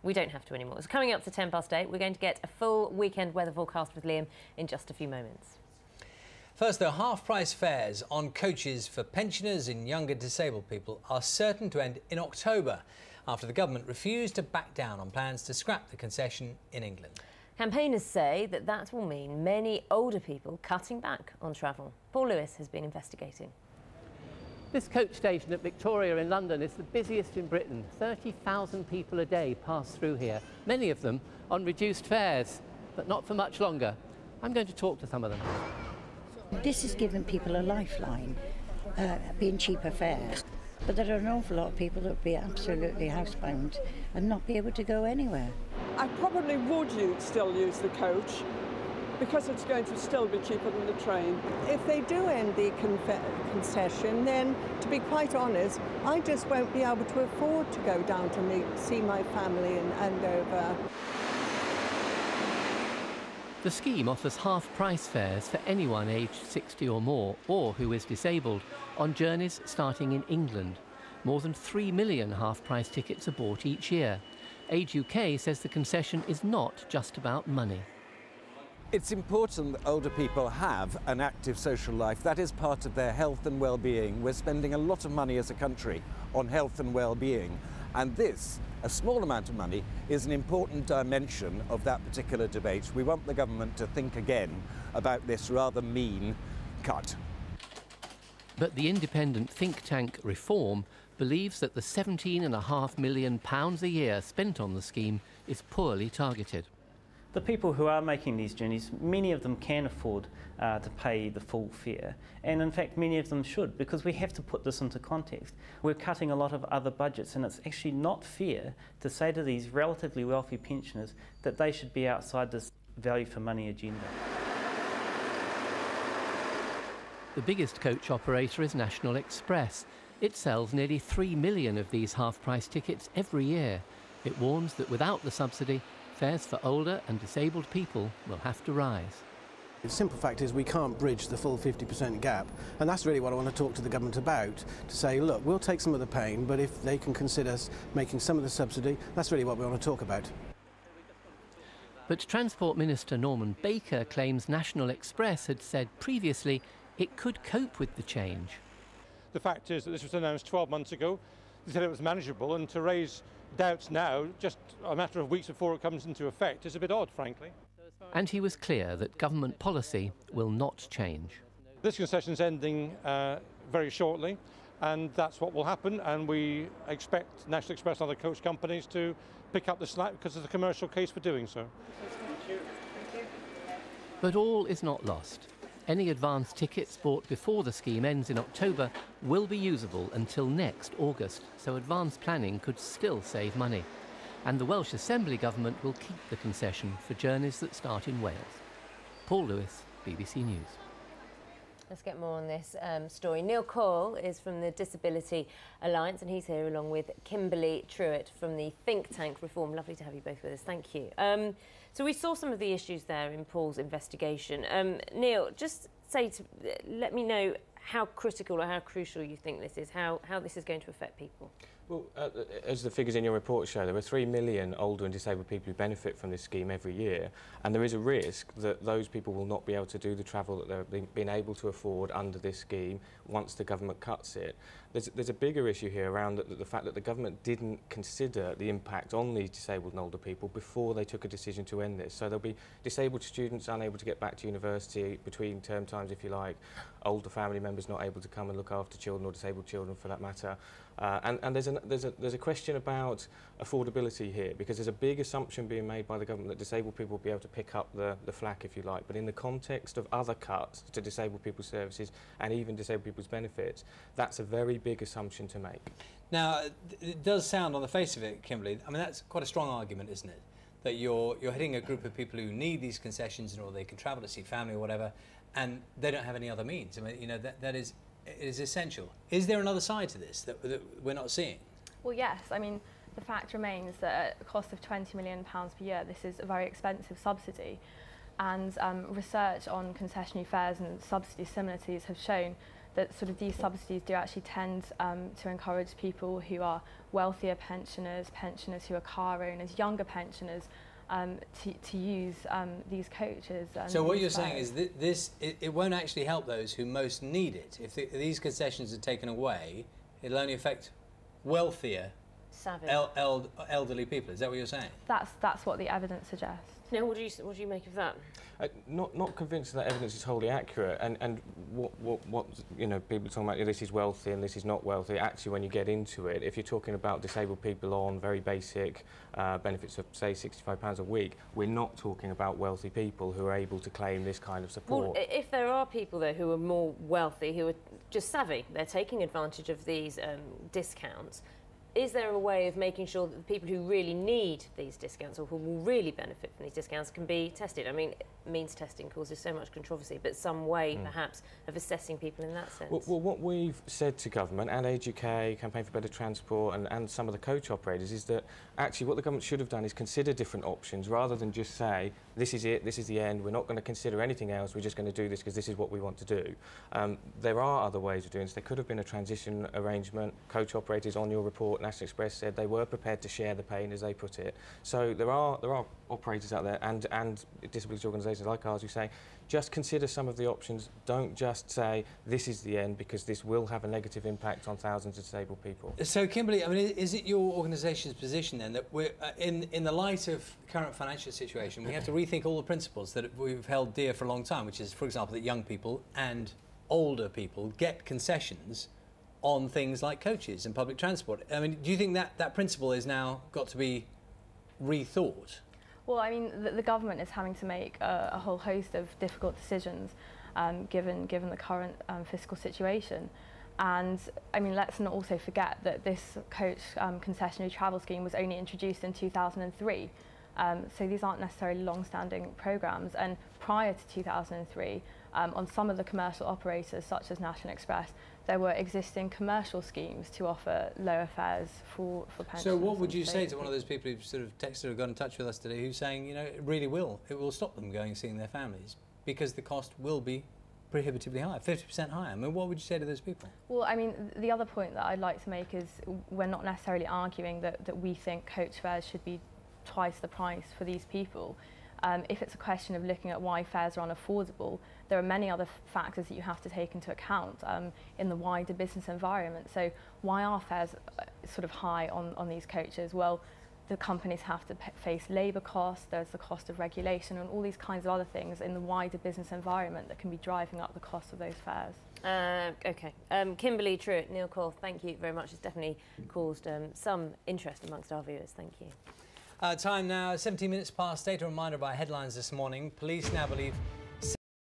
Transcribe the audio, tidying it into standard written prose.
We don't have to anymore. It's coming up to 8:10. We're going to get a full weekend weather forecast with Liam in just a few moments. First, though, half-price fares on coaches for pensioners and younger disabled people are certain to end in October after the government refused to back down on plans to scrap the concession in England. Campaigners say that will mean many older people cutting back on travel. Paul Lewis has been investigating. This coach station at Victoria in London is the busiest in Britain. 30,000 people a day pass through here, many of them on reduced fares, but not for much longer. I'm going to talk to some of them. This has given people a lifeline, being cheaper fares. But there are an awful lot of people that would be absolutely housebound and not be able to go anywhere. I probably would still use the coach because it's going to still be cheaper than the train. If they do end the concession, then, to be quite honest, I just won't be able to afford to go down to see my family and over. The scheme offers half-price fares for anyone aged 60 or more, or who is disabled, on journeys starting in England. More than 3 million half-price tickets are bought each year. Age UK says the concession is not just about money. It's important that older people have an active social life. That is part of their health and well-being. We're spending a lot of money as a country on health and well-being. And this, a small amount of money, is an important dimension of that particular debate. We want the government to think again about this rather mean cut. But the independent think tank Reform believes that the £17.5 million a year spent on the scheme is poorly targeted. The people who are making these journeys, many of them can afford to pay the full fare, and in fact many of them should, because we have to put this into context. We're cutting a lot of other budgets, and it's actually not fair to say to these relatively wealthy pensioners that they should be outside this value for money agenda. The biggest coach operator is National Express. It sells nearly 3 million of these half-price tickets every year. It warns that without the subsidy, fares for older and disabled people will have to rise. The simple fact is we can't bridge the full 50% gap, and that's really what I want to talk to the government about, to say, look, we'll take some of the pain, but if they can consider making some of the subsidy, that's really what we want to talk about. But Transport Minister Norman Baker claims National Express had said previously it could cope with the change. The fact is that this was announced 12 months ago. They said it was manageable, and to raise doubts now, just a matter of weeks before it comes into effect, is a bit odd, frankly. And he was clear that government policy will not change. This concession is ending very shortly, and that's what will happen, and we expect National Express and other coach companies to pick up the slack because there's a commercial case for doing so. But all is not lost. Any advance tickets bought before the scheme ends in October will be usable until next August, so advance planning could still save money. And the Welsh Assembly Government will keep the concession for journeys that start in Wales. Paul Lewis, BBC News. Let's get more on this story. Neil Coyle is from the Disability Alliance, and he's here along with Kimberly Truitt from the think tank Reform. Lovely to have you both with us. Thank you. So we saw some of the issues there in Paul's investigation. Neil, just let me know how critical or how crucial you think this is, how this is going to affect people. Well, as the figures in your report show, there are 3 million older and disabled people who benefit from this scheme every year, and there is a risk that those people will not be able to do the travel that they've been able to afford under this scheme once the government cuts it. There's a bigger issue here around the fact that the government didn't consider the impact on these disabled and older people before they took a decision to end this. So there'll be disabled students unable to get back to university between term times, if you like, older family members not able to come and look after children, or disabled children for that matter. And there's a question about affordability here, because there's a big assumption being made by the government that disabled people will be able to pick up the flak, if you like. But in the context of other cuts to disabled people's services and even disabled people's benefits, that's a very big assumption to make. Now, it does sound on the face of it, Kimberly, I mean, that's quite a strong argument, isn't it? That you're hitting a group of people who need these concessions in order they can travel to see family or whatever, and they don't have any other means. I mean, you know, it is essential. Is there another side to this that we're not seeing? Well, yes. I mean, the fact remains that at a cost of £20 million per year, this is a very expensive subsidy. And research on concessionary fares and subsidy similarities have shown that sort of these subsidies do actually tend to encourage people who are wealthier pensioners, pensioners who are car owners, younger pensioners, to use these coaches. So what you're saying is that it won't actually help those who most need it. If these concessions are taken away, it'll only affect wealthier, savvy, elderly people. Is that what you're saying? That's what the evidence suggests. Now, what do you make of that? Not convinced that evidence is wholly accurate, and what you know, people talking about, this is wealthy and this is not wealthy. Actually, when you get into it, if you're talking about disabled people on very basic benefits of, say, £65 a week, we're not talking about wealthy people who are able to claim this kind of support. Well, if there are people though who are more wealthy, who are just savvy, they're taking advantage of these discounts. Is there a way of making sure that the people who really need these discounts or who will really benefit from these discounts can be tested? I mean, means testing causes so much controversy, but some way perhaps of assessing people in that sense. Well, what we've said to government and Age UK, Campaign for Better Transport and some of the coach operators is that actually what the government should have done is consider different options rather than just say, this is it, this is the end, we're not going to consider anything else, we're just going to do this because this is what we want to do. There are other ways of doing this. There could have been a transition arrangement. Coach operators on your report, National Express, said they were prepared to share the pain, as they put it. So there are operators out there and disability organisations like ours who say, just consider some of the options. Don't just say this is the end, because this will have a negative impact on thousands of disabled people. So, Kimberly, I mean, is it your organisation's position then that we're in the light of the current financial situation, we have to rethink all the principles that we've held dear for a long time, which is, for example, that young people and older people get concessions on things like coaches and public transport? I mean, do you think that principle is now got to be rethought? Well, I mean, the government is having to make a whole host of difficult decisions given the current fiscal situation. And, I mean, let's not also forget that this coach concessionary travel scheme was only introduced in 2003. So these aren't necessarily long-standing programmes. And prior to 2003, on some of the commercial operators, such as National Express, there were existing commercial schemes to offer lower fares for pensioners. So what would you say to one of those people who've sort of texted or got in touch with us today who's saying, you know, it will stop them going seeing their families because the cost will be prohibitively high, 50% higher? I mean, what would you say to those people? Well, I mean, the other point that I'd like to make is we're not necessarily arguing that we think coach fares should be twice the price for these people. If it's a question of looking at why fares are unaffordable, there are many other factors that you have to take into account in the wider business environment. So why are fares sort of high on these coaches? Well, the companies have to face labour costs, there's the cost of regulation and all these kinds of other things in the wider business environment that can be driving up the cost of those fares. OK. Kimberly, Truett, Neil Cole, thank you very much. It's definitely caused some interest amongst our viewers. Thank you. Time now, 17 minutes past 8. A reminder by headlines this morning. Police now believe